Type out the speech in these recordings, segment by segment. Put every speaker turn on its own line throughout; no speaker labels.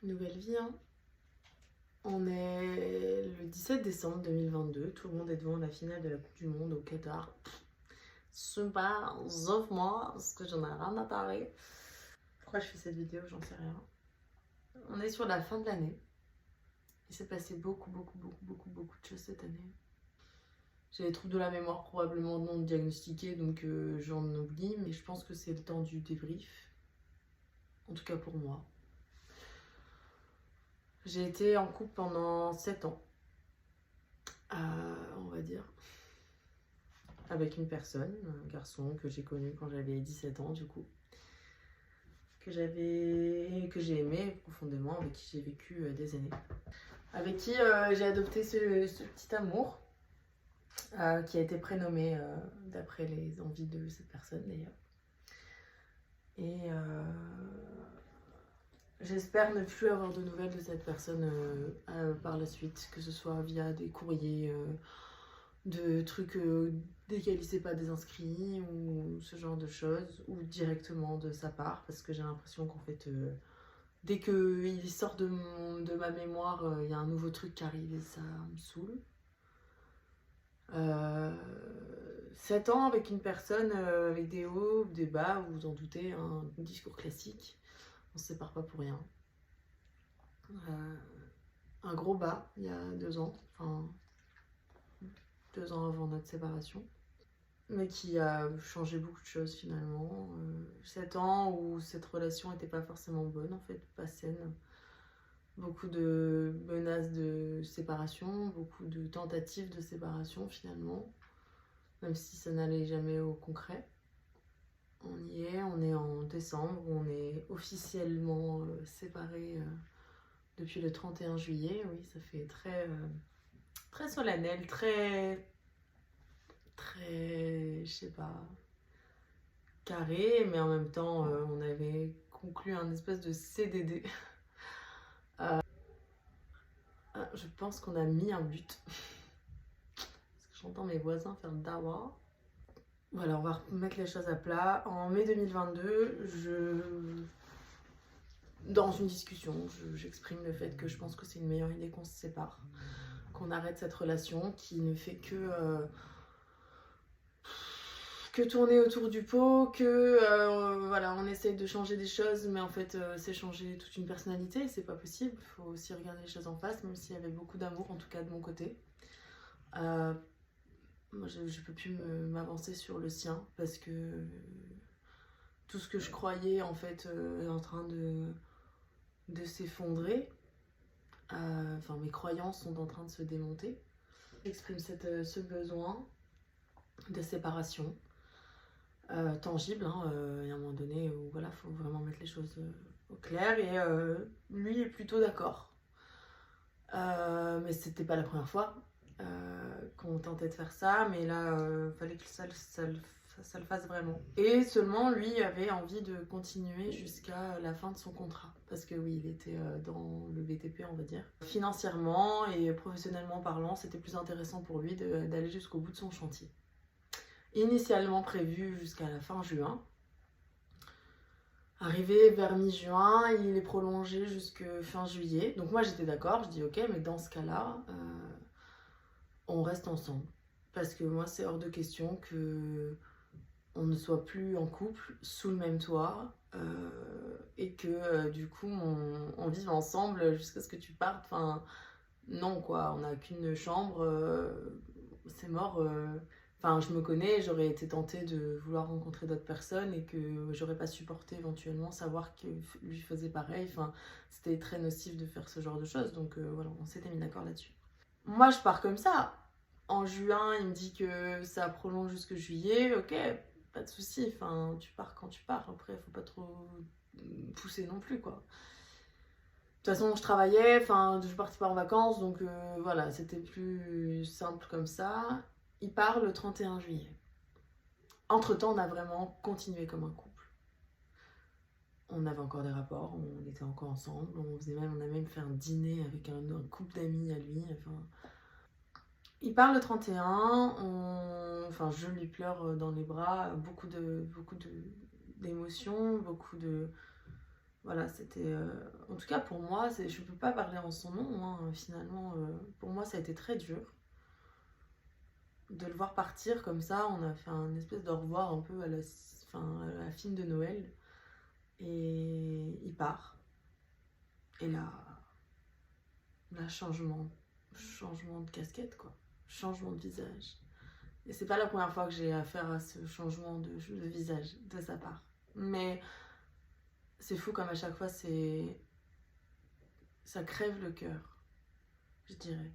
Nouvelle vie, hein. On est le 17 décembre 2022, tout le monde est devant la finale de la Coupe du Monde au Qatar. Super, sauf moi, parce que j'en ai rien à parler. Pourquoi je fais cette vidéo, j'en sais rien. On est sur la fin de l'année. Il s'est passé beaucoup de choses cette année. J'ai des troubles de la mémoire probablement non diagnostiqués, donc j'en oublie, mais je pense que c'est le temps du débrief. En tout cas pour moi. J'ai été en couple pendant 7 ans, on va dire, avec une personne, un garçon que j'ai connu quand j'avais 17 ans du coup, que j'ai aimé profondément, avec qui j'ai vécu des années, avec qui j'ai adopté ce petit amour, qui a été prénommé d'après les envies de cette personne d'ailleurs. Et j'espère ne plus avoir de nouvelles de cette personne par la suite, que ce soit via des courriers, de trucs desquels il s'est pas désinscrit ou ce genre de choses, ou directement de sa part, parce que j'ai l'impression qu'en fait, dès qu'il sort de ma mémoire, il y a un nouveau truc qui arrive et ça me saoule. 7 ans avec une personne avec des hauts, des bas, vous vous en doutez, un discours classique. On se sépare pas pour rien. Un gros bas il y a 2 ans, enfin 2 ans avant notre séparation, mais qui a changé beaucoup de choses finalement. 7 ans où cette relation n'était pas forcément bonne, en fait, pas saine. Beaucoup de menaces de séparation, beaucoup de tentatives de séparation finalement, même si ça n'allait jamais au concret. On y est, on est en décembre, on est officiellement séparés depuis le 31 juillet. Oui, ça fait très solennel, très, je sais pas, carré, mais en même temps, on avait conclu un espèce de CDD. Je pense qu'on a mis un but. Parce que j'entends mes voisins faire dawa. Voilà, on va remettre les choses à plat. En mai 2022, dans une discussion, j'exprime le fait que je pense que c'est une meilleure idée qu'on se sépare, qu'on arrête cette relation qui ne fait que tourner autour du pot, voilà, on essaye de changer des choses, mais en fait c'est changer toute une personnalité, c'est pas possible. Il faut aussi regarder les choses en face, même s'il y avait beaucoup d'amour, en tout cas de mon côté. Moi je peux plus m'avancer sur le sien, parce que tout ce que je croyais en fait est en train de s'effondrer. Enfin, mes croyances sont en train de se démonter. J'exprime ce besoin de séparation. Tangible, hein, il y a un moment donné où voilà, faut vraiment mettre les choses au clair, et lui est plutôt d'accord. Mais c'était pas la première fois qu'on tentait de faire ça, mais là, fallait que ça le fasse vraiment. Et seulement lui avait envie de continuer jusqu'à la fin de son contrat, parce que oui, il était dans le BTP, on va dire. Financièrement et professionnellement parlant, c'était plus intéressant pour lui d'aller jusqu'au bout de son chantier. Initialement prévu jusqu'à la fin juin. Arrivé vers mi-juin, il est prolongé jusque fin juillet. Donc moi j'étais d'accord, je dis ok, mais dans ce cas-là, on reste ensemble. Parce que moi c'est hors de question que on ne soit plus en couple, sous le même toit, et que du coup on vive ensemble jusqu'à ce que tu partes. Enfin non quoi, on n'a qu'une chambre, c'est mort. Enfin, je me connais, j'aurais été tentée de vouloir rencontrer d'autres personnes et que j'aurais pas supporté éventuellement savoir que lui faisait pareil. Enfin, c'était très nocif de faire ce genre de choses, donc voilà, on s'était mis d'accord là-dessus. Moi, je pars comme ça. En juin, il me dit que ça prolonge jusque juillet, ok, pas de souci. Enfin, tu pars quand tu pars. Après, faut pas trop pousser non plus, quoi. De toute façon, je travaillais, enfin, je partais pas en vacances, donc voilà, c'était plus simple comme ça. Il part le 31 juillet. Entre-temps, on a vraiment continué comme un couple. On avait encore des rapports, on était encore ensemble, on a même fait un dîner avec un couple d'amis à lui. Enfin, il part le 31, enfin, je lui pleure dans les bras, beaucoup d'émotions, beaucoup de Voilà, c'était... en tout cas, pour moi, je peux pas parler en son nom, hein, finalement. Pour moi, ça a été très dur de le voir partir comme ça. On a fait un espèce de revoir un peu à la film de Noël. Et il part. Et là, changement de casquette, quoi. Changement de visage. Et c'est pas la première fois que j'ai affaire à ce changement de visage de sa part. Mais c'est fou comme à chaque fois, ça crève le cœur, je dirais.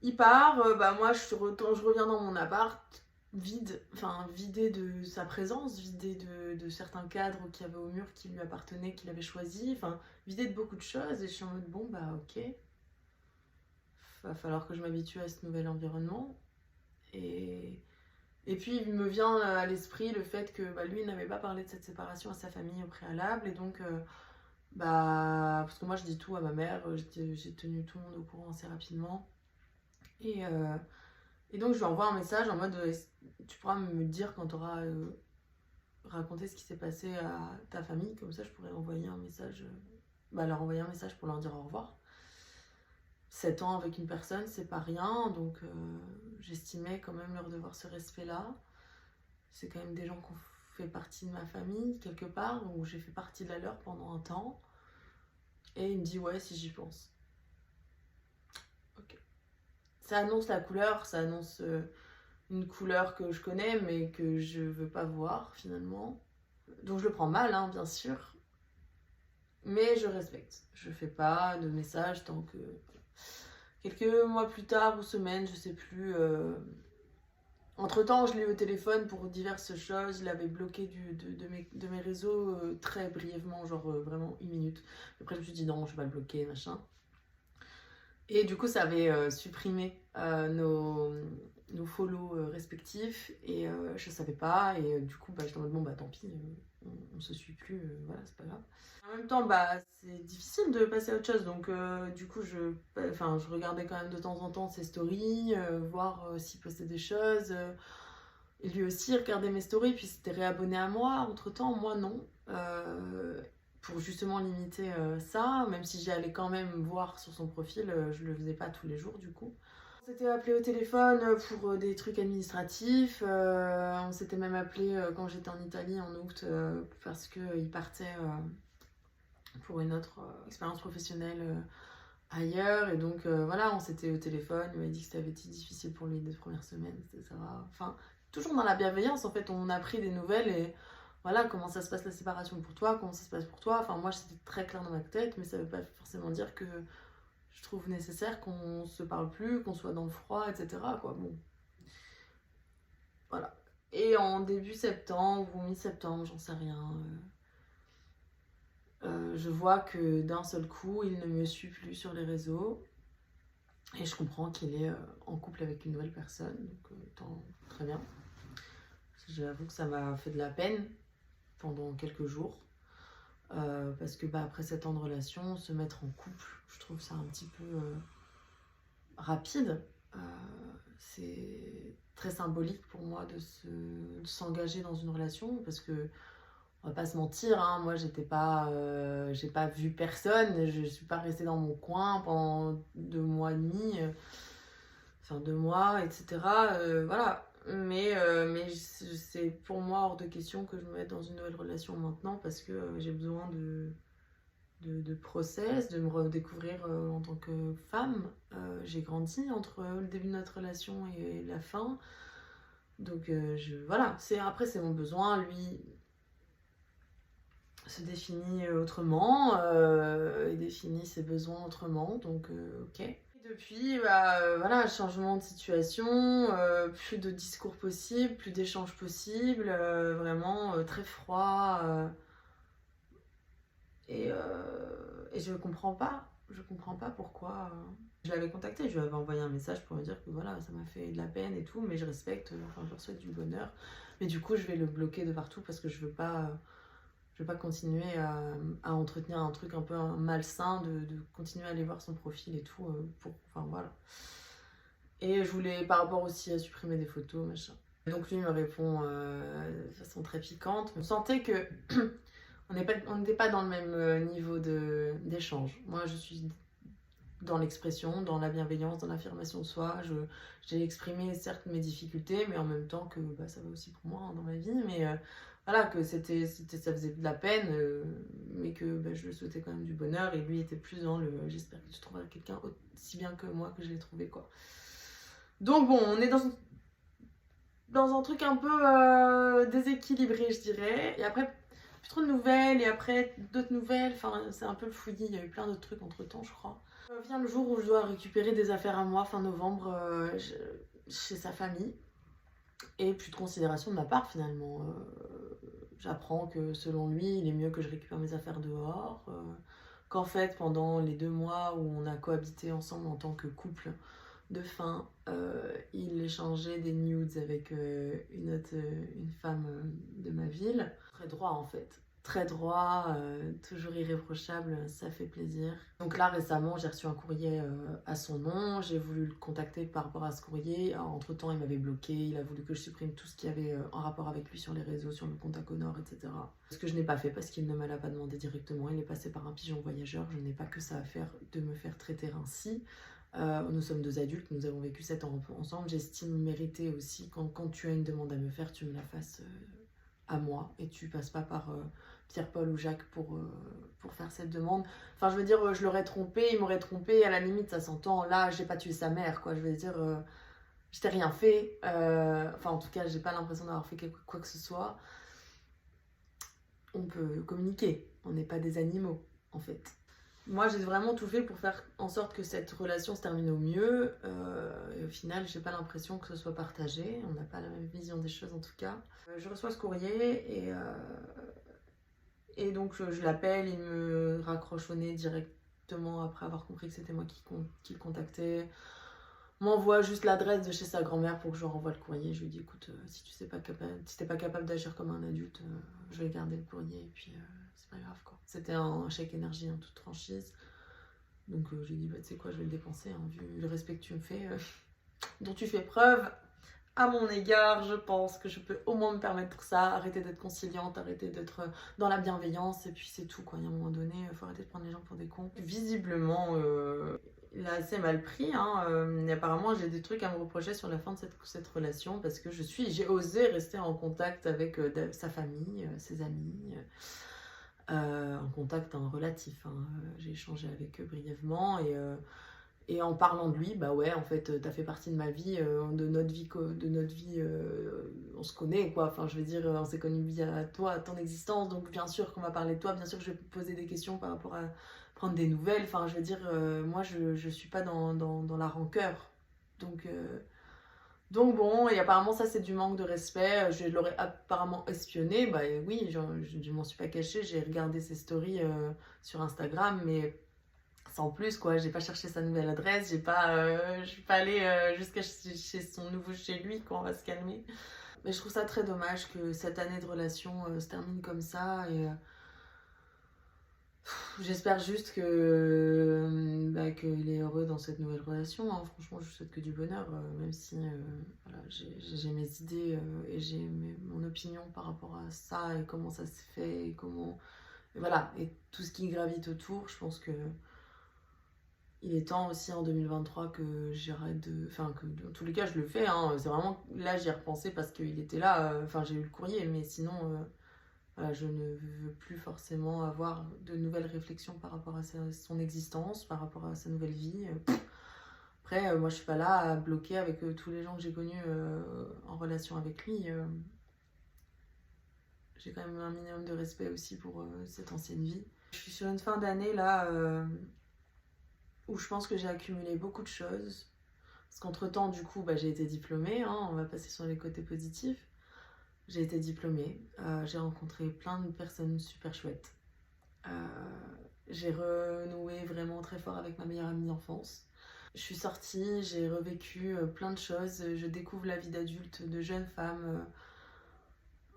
Il part, moi je reviens dans mon appart, vidé de sa présence, vidé de certains cadres qu'il y avait au mur qui lui appartenaient, qu'il avait choisi, vidé de beaucoup de choses. Et je suis en mode, bon, ok, va falloir que je m'habitue à ce nouvel environnement. Et puis il me vient à l'esprit le fait que lui n'avait pas parlé de cette séparation à sa famille au préalable. Et donc, parce que moi je dis tout à ma mère, j'ai tenu tout le monde au courant assez rapidement. Et donc je lui envoie un message en mode tu pourras me dire quand tu auras raconté ce qui s'est passé à ta famille, comme ça je pourrais envoyer un message, leur envoyer un message pour leur dire au revoir. 7 ans avec une personne, c'est pas rien, donc j'estimais quand même leur devoir ce respect-là. C'est quand même des gens qui ont fait partie de ma famille, quelque part, où j'ai fait partie de la leur pendant un temps. Et il me dit ouais, si j'y pense. Ok. Ça annonce la couleur, ça annonce une couleur que je connais, mais que je veux pas voir finalement. Donc je le prends mal, hein, bien sûr. Mais je respecte. Je fais pas de message tant que... Quelques mois plus tard ou semaines, je sais plus. Entre-temps, je l'ai eu au téléphone pour diverses choses. Je l'avais bloqué de mes réseaux très brièvement, genre vraiment 1 minute. Après, je me suis dit non, je vais pas le bloquer, machin. Et du coup, ça avait supprimé nos follow respectifs. Et je savais pas. Et du coup, j'étais en mode bon, tant pis, on se suit plus, voilà, c'est pas grave. En même temps, c'est difficile de passer à autre chose. Donc, du coup, je regardais quand même de temps en temps ses stories, voir s'il postait des choses. Et lui aussi regardait mes stories, puis s'était réabonné à moi. Entre-temps, moi, non. Pour justement limiter ça, même si j'allais quand même voir sur son profil, je le faisais pas tous les jours, du coup. On s'était appelé au téléphone pour des trucs administratifs. On s'était même appelé quand j'étais en Italie en août parce qu'il partait pour une autre expérience professionnelle ailleurs. Et donc voilà, on s'était au téléphone. Il m'a dit que ça avait été difficile pour lui les 2 premières semaines, etc. Enfin, toujours dans la bienveillance, en fait, on a pris des nouvelles et voilà, comment ça se passe la séparation pour toi, comment ça se passe pour toi. Enfin, moi, c'était très clair dans ma tête, mais ça veut pas forcément dire que je trouve nécessaire qu'on se parle plus, qu'on soit dans le froid, etc. quoi. Bon. Voilà. Et en début septembre ou mi-septembre, j'en sais rien, je vois que d'un seul coup, il ne me suit plus sur les réseaux. Et je comprends qu'il est en couple avec une nouvelle personne. Donc, très bien. J'avoue que ça m'a fait de la peine pendant quelques jours. Parce que après 7 ans de relation, se mettre en couple, je trouve ça un petit peu rapide. C'est très symbolique pour moi de s'engager dans une relation parce que on va pas se mentir, hein, moi j'ai pas vu personne, je suis pas restée dans mon coin pendant 2 mois et demi, 2 mois, etc. Voilà, mais c'est pour moi hors de question que je me mette dans une nouvelle relation maintenant parce que j'ai besoin de process, de me redécouvrir en tant que femme. J'ai grandi entre le début de notre relation et la fin. Donc voilà, après c'est mon besoin, lui se définit autrement et définit ses besoins autrement, donc ok. Et depuis, voilà, changement de situation, plus de discours possible, plus d'échanges possibles, vraiment très froid. Et je comprends pas pourquoi. Je l'avais contacté, je lui avais envoyé un message pour me dire que voilà, ça m'a fait de la peine et tout, mais je respecte, enfin je leur souhaite du bonheur. Mais du coup, je vais le bloquer de partout parce que je veux pas continuer à entretenir un truc un peu malsain, de continuer à aller voir son profil et tout. Enfin voilà. Et je voulais par rapport aussi à supprimer des photos, machin. Donc lui me répond de façon très piquante. On sentait que on n'était pas dans le même niveau d'échange. Moi, je suis dans l'expression, dans la bienveillance, dans l'affirmation de soi. J'ai exprimé certes mes difficultés, mais en même temps que ça va aussi pour moi hein, dans ma vie. Mais voilà, que ça faisait de la peine, mais que je lui souhaitais quand même du bonheur. Et lui était plus dans le j'espère que tu trouveras quelqu'un aussi bien que moi que je l'ai trouvé, quoi. Donc bon, on est dans un truc un peu déséquilibré, je dirais. Et après, plus trop de nouvelles, et après d'autres nouvelles. Enfin, c'est un peu le fouillis. Il y a eu plein d'autres trucs entre temps, je crois. Vient le jour où je dois récupérer des affaires à moi, fin novembre, chez sa famille. Et plus de considération de ma part, finalement. J'apprends que selon lui, il est mieux que je récupère mes affaires dehors. Qu'en fait, pendant les 2 mois où on a cohabité ensemble en tant que couple de fin, il échangeait des nudes avec une femme de ma ville. Très droit en fait. Très droit, toujours irréprochable, ça fait plaisir. Donc là récemment j'ai reçu un courrier à son nom, j'ai voulu le contacter par rapport à ce courrier. Entre temps il m'avait bloqué, il a voulu que je supprime tout ce qui avait en rapport avec lui sur les réseaux, sur le compte Aconor, etc. Ce que je n'ai pas fait parce qu'il ne me l'a pas demandé directement, il est passé par un pigeon voyageur, je n'ai pas que ça à faire de me faire traiter ainsi. Nous sommes 2 adultes, nous avons vécu 7 ans ensemble, j'estime mériter aussi quand tu as une demande à me faire, tu me la fasses à moi et tu passes pas par Pierre, Paul ou Jacques pour faire cette demande. Enfin, je veux dire, je l'aurais trompé, il m'aurait trompé, à la limite, ça s'entend. Là, j'ai pas tué sa mère, quoi. Je veux dire, je t'ai rien fait. Enfin, en tout cas, j'ai pas l'impression d'avoir fait quoi que ce soit. On peut communiquer, on n'est pas des animaux, en fait. Moi, j'ai vraiment tout fait pour faire en sorte que cette relation se termine au mieux. Et au final, j'ai pas l'impression que ce soit partagé. On n'a pas la même vision des choses, en tout cas. Je reçois ce courrier et donc je l'appelle. Il me raccroche au nez directement après avoir compris que c'était moi qui le contactais. M'envoie juste l'adresse de chez sa grand-mère pour que je renvoie le courrier. Je lui dis écoute, si t'es pas capable d'agir comme un adulte, je vais garder le courrier et puis c'est pas grave quoi. C'était un chèque énergie en toute franchise. Donc je lui dis tu sais quoi, je vais le dépenser hein, vu le respect que tu me fais, dont tu fais preuve à mon égard. Je pense que je peux au moins me permettre ça, arrêter d'être conciliante, arrêter d'être dans la bienveillance et puis c'est tout quoi. Il y a un moment donné, il faut arrêter de prendre les gens pour des cons. Visiblement, il a assez mal pris. Et apparemment, j'ai des trucs à me reprocher sur la fin de cette relation parce que j'ai osé rester en contact avec sa famille, ses amis, en contact relatif. J'ai échangé avec eux brièvement et en parlant de lui, ouais, en fait, t'as fait partie de ma vie, de notre vie, on se connaît, quoi. Enfin, je veux dire, on s'est connus via toi, à ton existence, donc bien sûr qu'on va parler de toi, bien sûr que je vais te poser des questions par rapport à prendre des nouvelles. Enfin, je veux dire, moi, je suis pas dans la rancœur. Donc bon, et apparemment ça c'est du manque de respect. Je l'aurais apparemment espionné. Oui, je m'en suis pas cachée. J'ai regardé ses stories sur Instagram, mais sans plus quoi. J'ai pas cherché sa nouvelle adresse. Je suis pas allée jusqu'à chez lui quoi. On va se calmer. Mais je trouve ça très dommage que cette année de relation se termine comme ça et j'espère juste qu'il est heureux dans cette nouvelle relation. Franchement, je lui souhaite que du bonheur, même si voilà, j'ai mes idées et j'ai mon opinion par rapport à ça et comment ça se fait et voilà, et tout ce qui gravite autour. Je pense que il est temps aussi en 2023 que j'arrête enfin, que dans tous les cas, je le fais. C'est vraiment là, j'y ai repensé parce qu'il était là. Enfin, j'ai eu le courrier, mais sinon. Voilà, je ne veux plus forcément avoir de nouvelles réflexions par rapport à son existence, par rapport à sa nouvelle vie. Après, moi je suis pas là à bloquer avec tous les gens que j'ai connus en relation avec lui. J'ai quand même un minimum de respect aussi pour cette ancienne vie. Je suis sur une fin d'année là où je pense que j'ai accumulé beaucoup de choses. Parce qu'entre temps, du coup, j'ai été diplômée. On va passer sur les côtés positifs. J'ai été diplômée, j'ai rencontré plein de personnes super chouettes. J'ai renoué vraiment très fort avec ma meilleure amie d'enfance. Je suis sortie, j'ai revécu plein de choses. Je découvre la vie d'adulte, de jeune femme,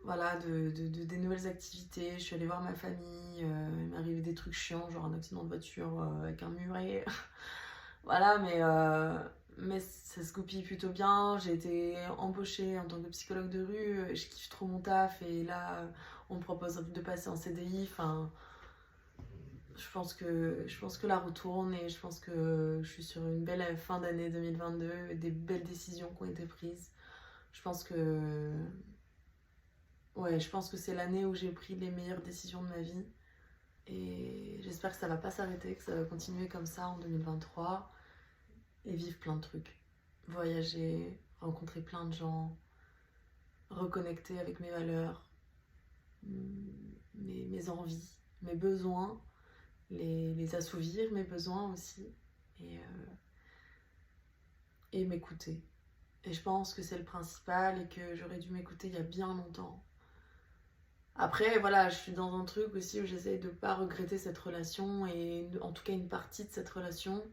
voilà, des nouvelles activités. Je suis allée voir ma famille, il m'est arrivé des trucs chiants, genre un accident de voiture avec un muret. Voilà, mais ça se goupille plutôt bien. J'ai été embauchée en tant que psychologue de rue. Je kiffe trop mon taf. Et là, on me propose de passer en CDI, enfin... Je pense que la roue tourne et je pense que je suis sur une belle fin d'année 2022, des belles décisions qui ont été prises. Je pense que... Ouais, je pense que c'est l'année où j'ai pris les meilleures décisions de ma vie. Et j'espère que ça va pas s'arrêter, que ça va continuer comme ça en 2023 et vivre plein de trucs. Voyager, rencontrer plein de gens, reconnecter avec mes valeurs, mes envies, mes besoins, les assouvir, mes besoins aussi, et, et m'écouter. Et je pense que c'est le principal et que j'aurais dû m'écouter il y a bien longtemps. Après, voilà, je suis dans un truc aussi où j'essaye de pas regretter cette relation et en tout cas une partie de cette relation.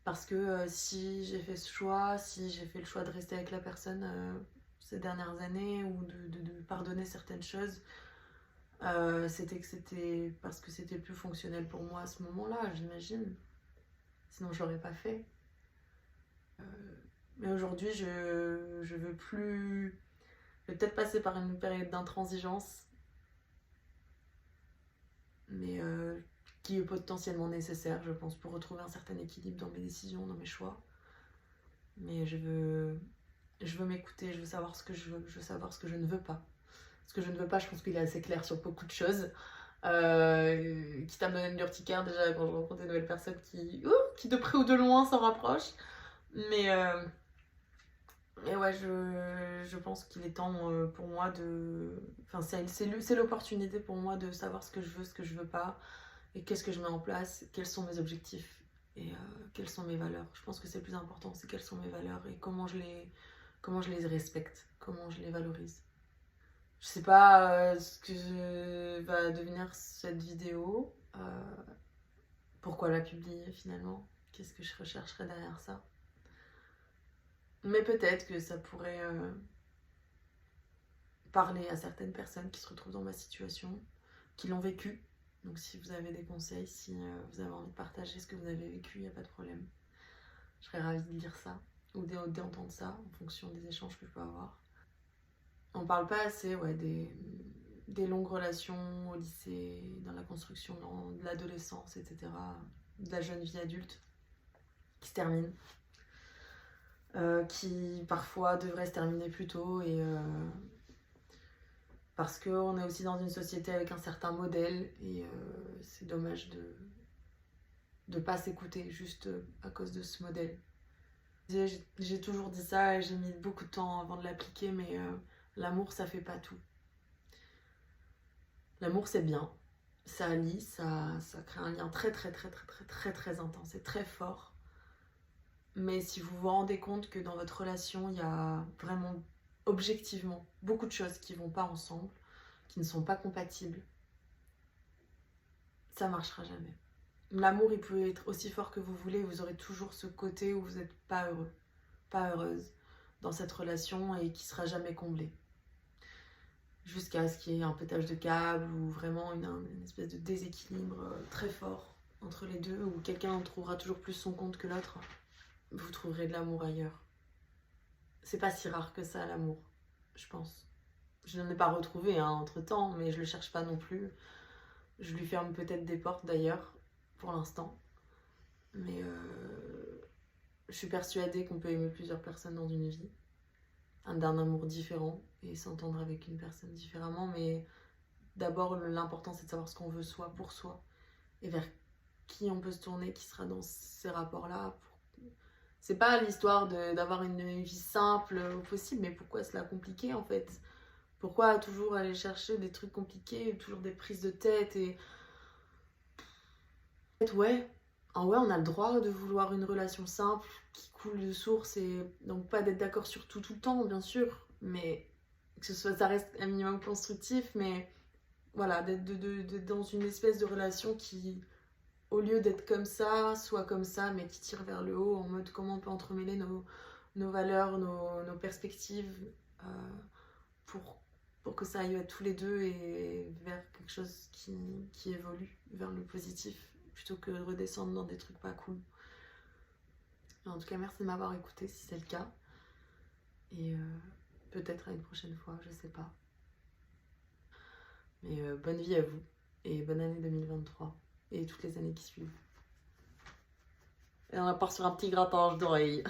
Parce que si j'ai fait ce choix, si j'ai fait le choix de rester avec la personne ces dernières années ou de pardonner certaines choses, c'était parce que c'était plus fonctionnel pour moi à ce moment-là, j'imagine. Sinon, je l'aurais pas fait. Mais aujourd'hui, je veux plus... Je vais peut-être passer par une période d'intransigeance, mais qui est potentiellement nécessaire, je pense, pour retrouver un certain équilibre dans mes décisions, dans mes choix. Mais je veux m'écouter, je veux savoir ce que je veux, je veux savoir ce que je ne veux pas. Ce que je ne veux pas, je pense qu'il est assez clair sur beaucoup de choses. Quitte à me donner une urticaire déjà quand je rencontre des nouvelles personnes qui de près ou de loin s'en rapprochent. Mais ouais, je pense qu'il est temps pour moi de... Enfin, c'est l'opportunité pour moi de savoir ce que je veux, ce que je veux pas. Et qu'est-ce que je mets en place, quels sont mes objectifs et quelles sont mes valeurs. Je pense que c'est le plus important, c'est quelles sont mes valeurs et comment je les respecte, comment je les valorise. Je sais pas ce que va devenir cette vidéo, pourquoi la publier finalement, qu'est-ce que je rechercherais derrière ça. Mais peut-être que ça pourrait parler à certaines personnes qui se retrouvent dans ma situation, qui l'ont vécu. Donc si vous avez des conseils, si vous avez envie de partager ce que vous avez vécu, il n'y a pas de problème. Je serais ravie de lire ça ou d'entendre ça en fonction des échanges que je peux avoir. On parle pas assez des longues relations au lycée, dans la construction de l'adolescence, etc. De la jeune vie adulte qui se termine. Qui parfois devrait se terminer plus tôt et parce qu'on est aussi dans une société avec un certain modèle et c'est dommage de ne pas s'écouter juste à cause de ce modèle. J'ai toujours dit ça et j'ai mis beaucoup de temps avant de l'appliquer, mais l'amour ça fait pas tout. L'amour c'est bien, ça allie, ça crée un lien très très très très très très très intense et très fort. Mais si vous vous rendez compte que dans votre relation il y a vraiment objectivement beaucoup de choses qui vont pas ensemble, qui ne sont pas compatibles, ça marchera jamais. L'amour, il peut être aussi fort que vous voulez, vous aurez toujours ce côté où vous n'êtes pas heureux, pas heureuse dans cette relation et qui sera jamais comblé. Jusqu'à ce qu'il y ait un pétage de câble ou vraiment une espèce de déséquilibre très fort entre les deux, où quelqu'un trouvera toujours plus son compte que l'autre. Vous trouverez de l'amour ailleurs. C'est pas si rare que ça, l'amour, je pense. Je n'en ai pas retrouvé entre temps, mais je le cherche pas non plus. Je lui ferme peut-être des portes d'ailleurs, pour l'instant. Mais je suis persuadée qu'on peut aimer plusieurs personnes dans une vie, d'un amour différent et s'entendre avec une personne différemment. Mais d'abord, l'important c'est de savoir ce qu'on veut soi pour soi et vers qui on peut se tourner, qui sera dans ces rapports-là. C'est pas l'histoire d'avoir une vie simple au possible, mais pourquoi se la compliquer en fait? Pourquoi toujours aller chercher des trucs compliqués, toujours des prises de tête et... Ouais, on a le droit de vouloir une relation simple, qui coule de source et donc pas d'être d'accord sur tout le temps, bien sûr, mais que ça reste un minimum constructif, mais voilà, d'être dans une espèce de relation qui, au lieu d'être comme ça, soit comme ça, mais qui tire vers le haut en mode comment on peut entremêler nos valeurs, nos perspectives pour que ça aille à tous les deux et vers quelque chose qui évolue vers le positif plutôt que de redescendre dans des trucs pas cool. En tout cas, merci de m'avoir écouté si c'est le cas. Et peut-être à une prochaine fois, je sais pas. Mais bonne vie à vous et bonne année 2023 et toutes les années qui suivent. Et on part sur un petit grattage d'oreilles.